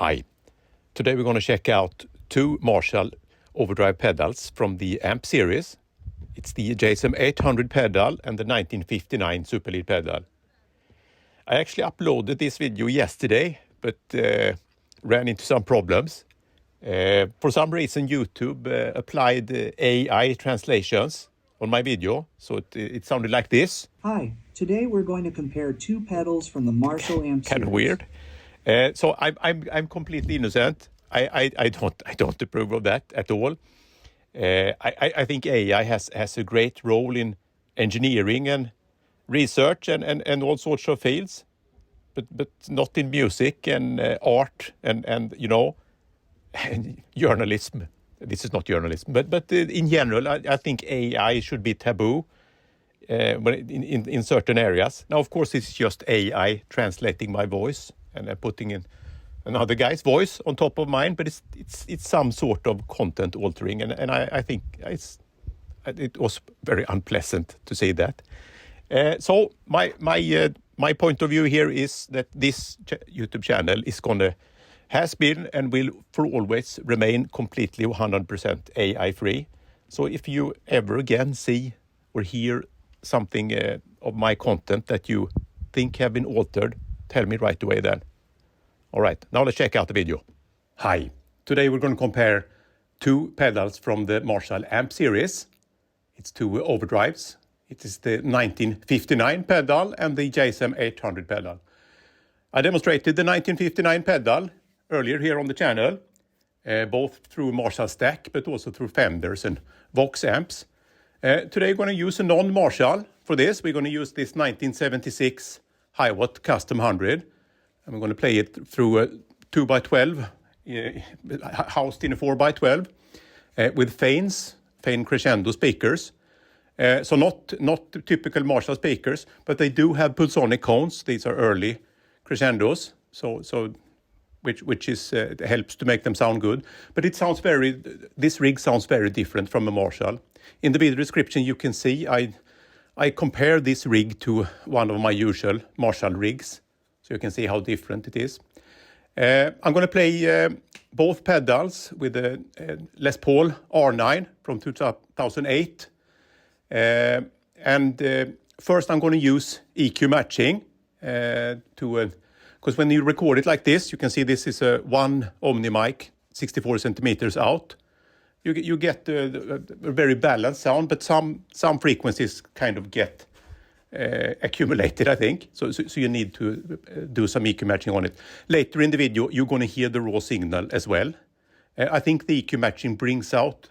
Hi. Today we're going to check out two Marshall Overdrive pedals from the amp series. It's the JCM800 pedal and the 1959 Super Lead pedal. I actually uploaded this video yesterday, but ran into some problems. For some reason, YouTube applied AI translations on my video, so it sounded like this. Hi, today we're going to compare two pedals from the Marshall amp series. Kind of weird. So I'm completely innocent. I don't approve of that at all. I think AI has a great role in engineering and research and all sorts of fields, but not in music and art and you know, and journalism. This is not journalism, but in general, I think AI should be taboo in certain areas. Now, of course, it's just AI translating my voice and putting in another guy's voice on top of mine, but it's some sort of content altering, and I think it was very unpleasant to see that. So my point of view here is that this YouTube channel has been and will for always remain completely 100% AI free. So if you ever again see or hear something of my content that you think have been altered, tell me right away then. All right, now let's check out the video. Hi, today we're going to compare two pedals from the Marshall amp series. It's two overdrives. It is the 1959 pedal and the JCM800 pedal. I demonstrated the 1959 pedal earlier here on the channel, both through Marshall stack, but also through Fenders and Vox amps. Today we're going to use a non-Marshall for this. We're going to use this 1976 HiWatt Custom 100. And we're going to play it through a 2x12, housed in a 4x12, with Fane Crescendo speakers. So not typical Marshall speakers, but they do have pulsonic cones. These are early crescendos, so which is helps to make them sound good. But this rig sounds very different from a Marshall. In the video description, you can see I compare this rig to one of my usual Marshall rigs. So you can see how different it is. I'm going to play both pedals with the Les Paul R9 from 2008. First I'm going to use EQ matching because when you record it like this, you can see this is a one Omni mic, 64 centimeters out. You get a very balanced sound, but some frequencies kind of get accumulated, I think. So you need to do some EQ matching on it. Later in the video, you're going to hear the raw signal as well. I think the EQ matching brings out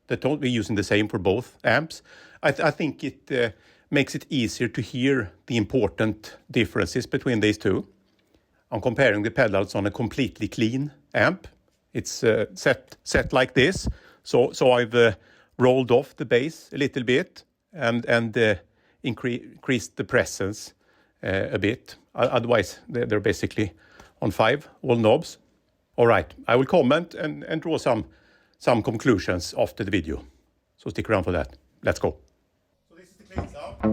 the tone. We're using the same for both amps. I think it makes it easier to hear the important differences between these two. I'm comparing the pedals on a completely clean amp. It's set like this. So I've rolled off the bass a little bit and increased the presence a bit. Otherwise, they're basically on 5, all knobs. All right, I will comment and draw some conclusions after the video. So stick around for that. Let's go. So this is the clean sound.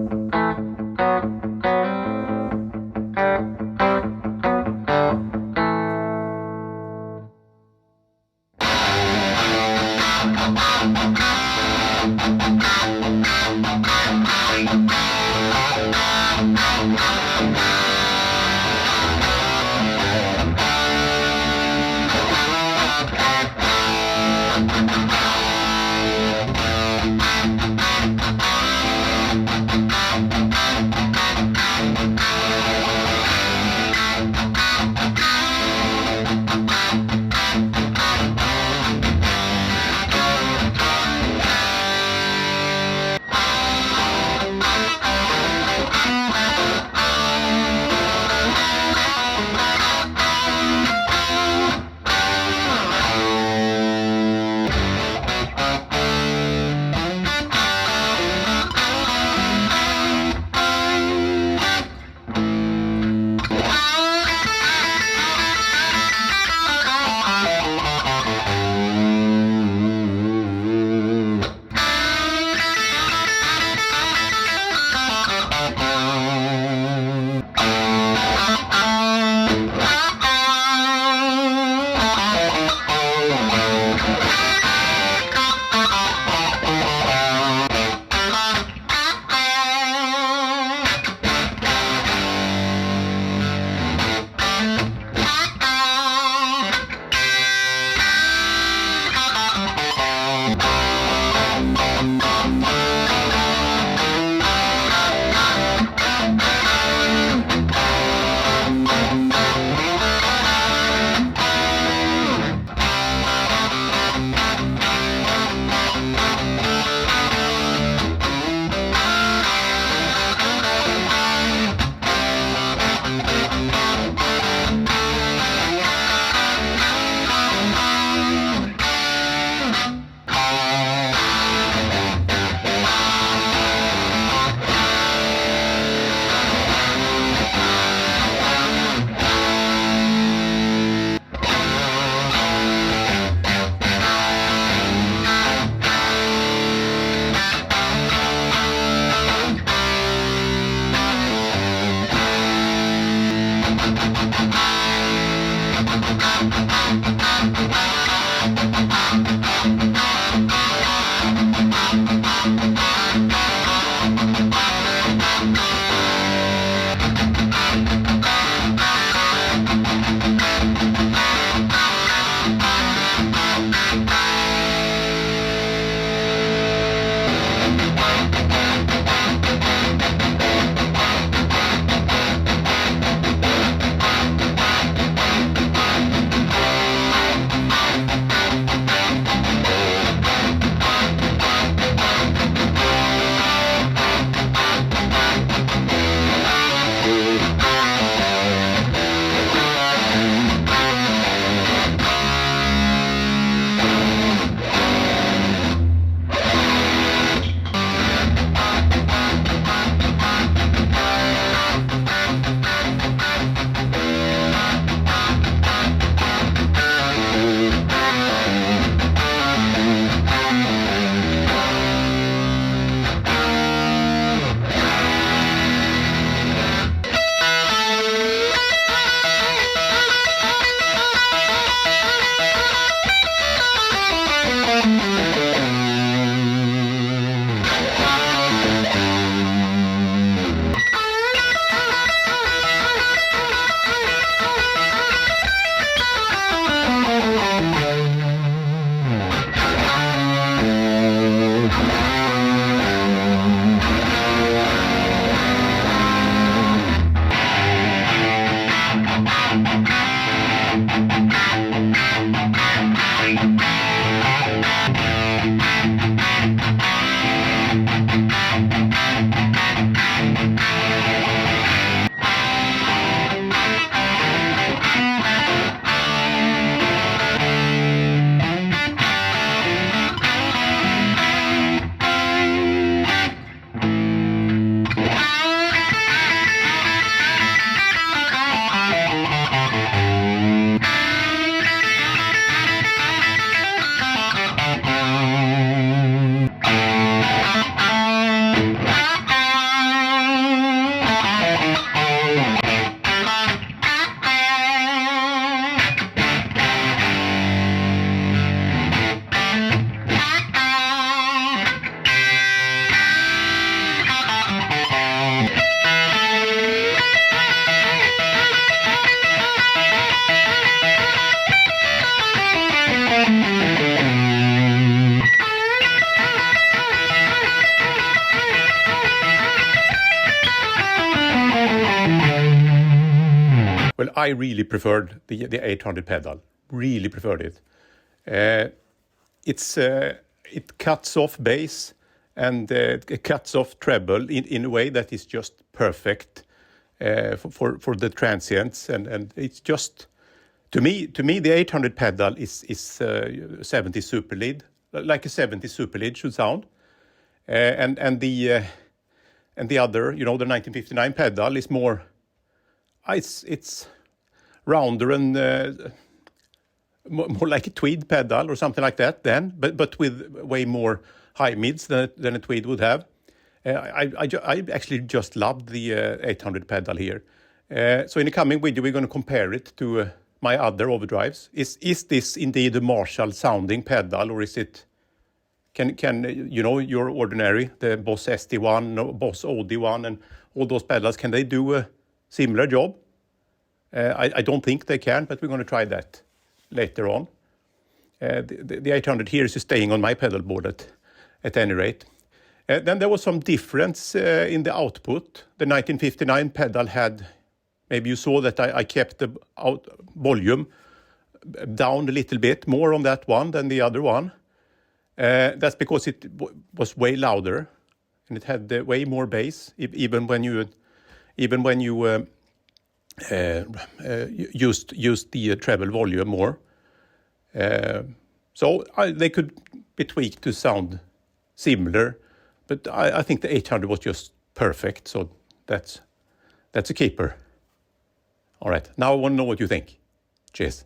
Well, I really preferred the 800 pedal. Really preferred it. It cuts off bass and it cuts off treble in a way that is just perfect for the transients, and it's just to me the 800 pedal is 70 super lead, like a 70 super lead should sound, and the other, the 1959 pedal is more. It's rounder and more like a tweed pedal or something like that then, but with way more high mids than a tweed would have. I actually just loved the 800 pedal here. So in the coming video we're going to compare it to my other overdrives. Is this indeed a Marshall sounding pedal, or is it can your ordinary, the Boss SD1, Boss OD1 and all those pedals, can they do a similar job? I don't think they can, but we're going to try that later on. The 800 here is staying on my pedal board at any rate. Then there was some difference in the output. The 1959 pedal had, maybe you saw that I kept the volume down a little bit more on that one than the other one. That's because it was way louder and it had way more bass, even when you used the treble volume more. So they could be tweaked to sound similar, but I think the 800 was just perfect. So that's a keeper. All right, now I want to know what you think. Cheers.